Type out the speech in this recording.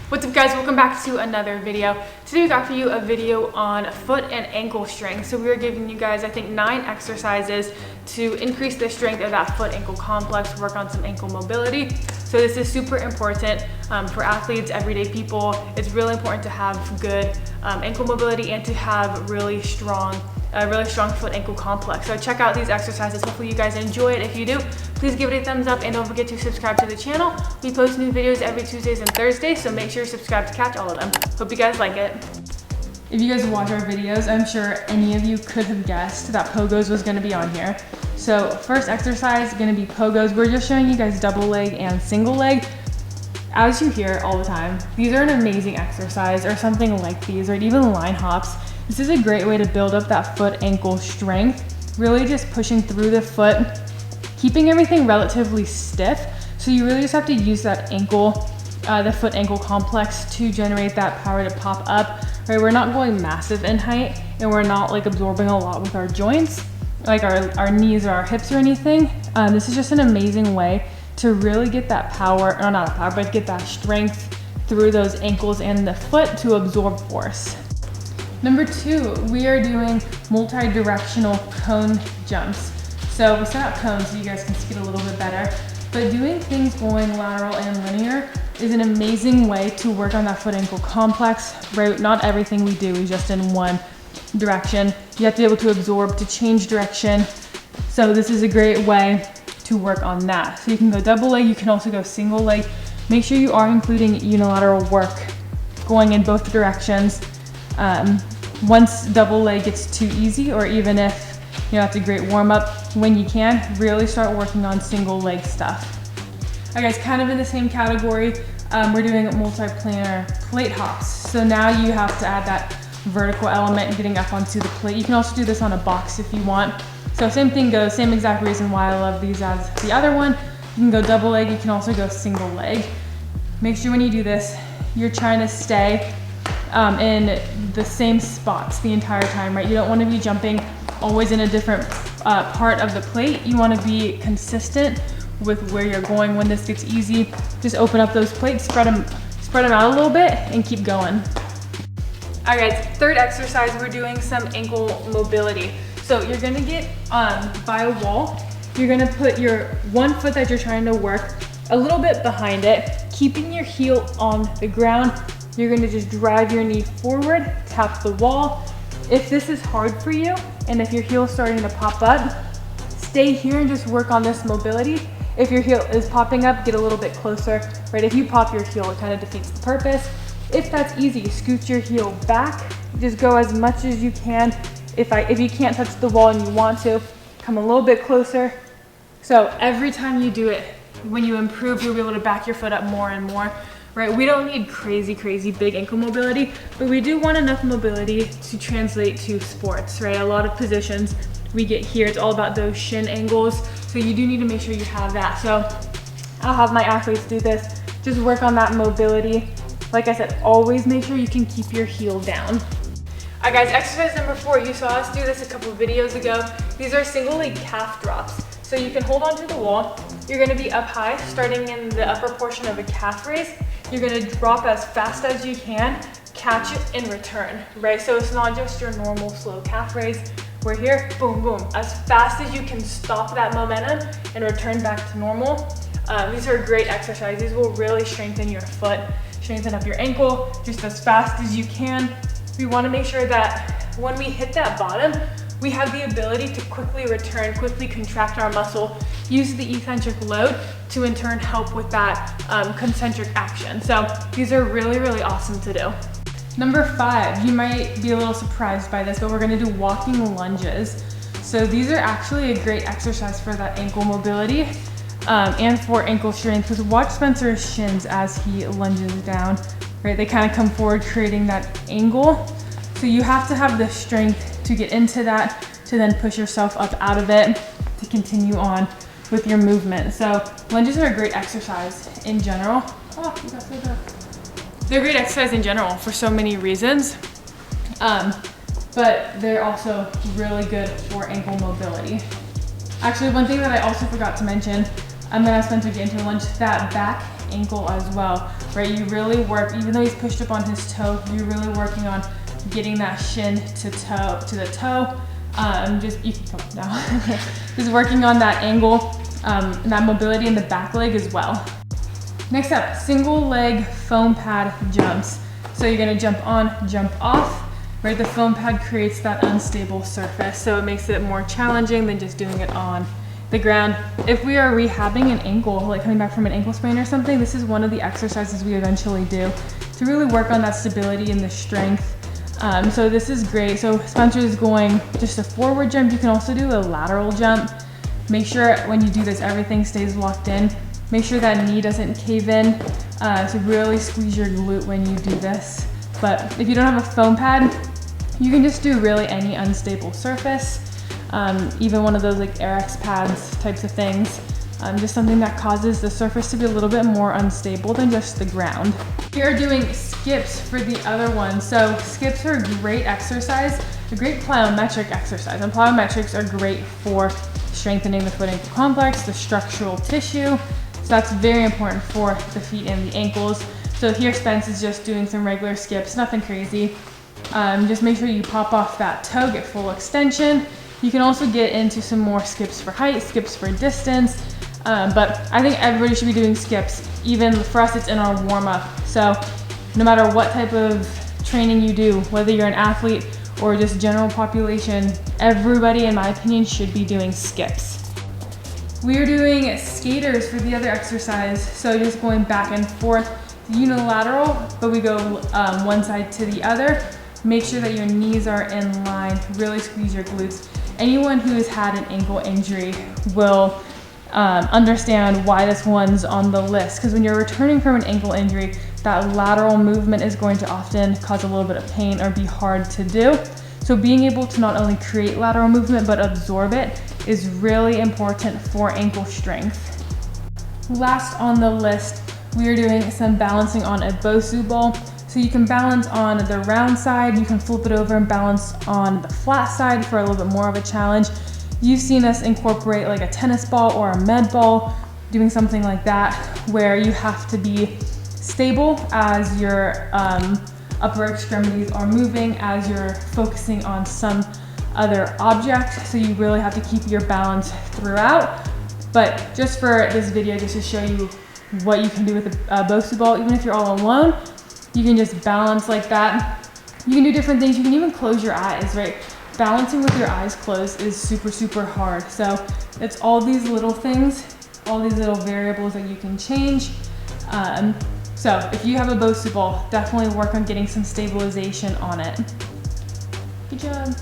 What's up guys, welcome back to another video. Today we got for you a video on foot and ankle strength. So we are giving you guys, I think, 9 exercises to increase the strength of that foot ankle complex, work on some ankle mobility. So this is super important for athletes, everyday people. It's really important to have good ankle mobility and to have really strong foot ankle complex. So check out these exercises. Hopefully you guys enjoy it. If you do, please give it a thumbs up and don't forget to subscribe to the channel. We post new videos every Tuesdays and Thursdays, so make sure you're subscribed to catch all of them. Hope you guys like it. If you guys watch our videos, I'm sure any of you could have guessed that pogos was going to be on here. So first exercise is going to be pogos. We're just showing you guys double leg and single leg. As you hear all the time, these are an amazing exercise, or something like these, or even line hops. This is a great way to build up that foot ankle strength, really just pushing through the foot, keeping everything relatively stiff. So you really just have to use that ankle, the foot ankle complex to generate that power to pop up, right? We're not going massive in height and we're not like absorbing a lot with our joints, like our knees or our hips or anything. This is just an amazing way to really get that power, or not power, but get that strength through those ankles and the foot to absorb force. Number 2, we are doing multi-directional cone jumps. So we set up cones so you guys can see it a little bit better, but doing things going lateral and linear is an amazing way to work on that foot ankle complex, right? Not everything we do is just in one direction. You have to be able to absorb, to change direction. So this is a great way to work on that. So you can go double leg, you can also go single leg. Make sure you are including unilateral work going in both directions. Once double leg gets too easy, or even if that's a great warm up, when you can, really start working on single leg stuff. All right guys, kind of in the same category, we're doing multi-planar plate hops. So now you have to add that vertical element, getting up onto the plate. You can also do this on a box if you want. So same thing goes, same exact reason why I love these as the other one. You can go double leg, you can also go single leg. Make sure when you do this, you're trying to stay in the same spots the entire time, right? You don't want to be jumping always in a different part of the plate. You want to be consistent with where you're going. When this gets easy, just open up those plates, spread them out a little bit and keep going. All right guys, third exercise, we're doing some ankle mobility. So you're gonna get by a wall. You're gonna put your one foot that you're trying to work a little bit behind it, keeping your heel on the ground. You're gonna just drive your knee forward, tap the wall. If this is hard for you, and if your heel is starting to pop up, stay here and just work on this mobility. If your heel is popping up, get a little bit closer, right? If you pop your heel, it kind of defeats the purpose. If that's easy, scoot your heel back. Just go as much as you can. If you can't touch the wall and you want to, come a little bit closer. So every time you do it, when you improve, you'll be able to back your foot up more and more. Right, we don't need crazy big ankle mobility, but we do want enough mobility to translate to sports, right? A lot of positions we get here, it's all about those shin angles. So you do need to make sure you have that. So I'll have my athletes do this, just work on that mobility. Like I said, always make sure you can keep your heel down. All right guys, exercise number 4, you saw us do this a couple of videos ago. These are single leg calf drops. So you can hold onto the wall. You're gonna be up high, starting in the upper portion of a calf raise. You're gonna drop as fast as you can, catch it and return, right? So it's not just your normal slow calf raise. We're here, boom, boom. As fast as you can stop that momentum and return back to normal. These are great exercises. These will really strengthen your foot, strengthen up your ankle, just as fast as you can. We wanna make sure that when we hit that bottom, we have the ability to quickly return, quickly contract our muscle, use the eccentric load to in turn help with that concentric action. So these are really awesome to do. Number 5, you might be a little surprised by this, but we're gonna do walking lunges. So these are actually a great exercise for that ankle mobility and for ankle strength, because watch Spencer's shins as he lunges down, right? They kind of come forward, creating that angle. So you have to have the strength to get into that, to then push yourself up out of it, to continue on with your movement. So lunges are a great exercise in general. Oh, you got so good. They're a great exercise in general for so many reasons, but they're also really good for ankle mobility. Actually, one thing that I also forgot to mention, I'm gonna have Spencer get into a lunge, that back ankle as well, right? You really work, even though he's pushed up on his toe, you're really working on getting that shin to the toe. You can come up now. Just working on that angle, and that mobility in the back leg as well. Next up, single leg foam pad jumps. So you're gonna jump on, jump off, right? The foam pad creates that unstable surface, so it makes it more challenging than just doing it on the ground. If we are rehabbing an ankle, like coming back from an ankle sprain or something, this is one of the exercises we eventually do to really work on that stability and the strength. So this is great. So Spencer is going just a forward jump. You can also do a lateral jump. Make sure when you do this, everything stays locked in. Make sure that knee doesn't cave in. So really squeeze your glute when you do this. But if you don't have a foam pad, you can just do really any unstable surface. Even one of those like RX pads types of things. Just something that causes the surface to be a little bit more unstable than just the ground. We are doing skips for the other one. So skips are a great exercise, a great plyometric exercise. And plyometrics are great for strengthening the foot ankle complex, the structural tissue. So that's very important for the feet and the ankles. So here Spence is just doing some regular skips, nothing crazy. Just make sure you pop off that toe, get full extension. You can also get into some more skips for height, skips for distance. But I think everybody should be doing skips. Even for us, it's in our warm up. So no matter what type of training you do, whether you're an athlete or just general population, everybody, in my opinion, should be doing skips. We are doing skaters for the other exercise. So just going back and forth, unilateral, but we go one side to the other. Make sure that your knees are in line, really squeeze your glutes. Anyone who has had an ankle injury will understand why this one's on the list, because when you're returning from an ankle injury, that lateral movement is going to often cause a little bit of pain or be hard to do. So being able to not only create lateral movement but absorb it is really important for ankle strength. Last on the list, we are doing some balancing on a Bosu ball. So you can balance on the round side, you can flip it over and balance on the flat side for a little bit more of a challenge. You've seen us incorporate like a tennis ball or a med ball, doing something like that, where you have to be stable as your upper extremities are moving, as you're focusing on some other object. So you really have to keep your balance throughout. But just for this video, just to show you what you can do with a Bosu ball, even if you're all alone, you can just balance like that. You can do different things. You can even close your eyes, right? Balancing with your eyes closed is super, super hard. So it's all these little things, all these little variables that you can change. So if you have a Bosu ball, definitely work on getting some stabilization on it. Good job.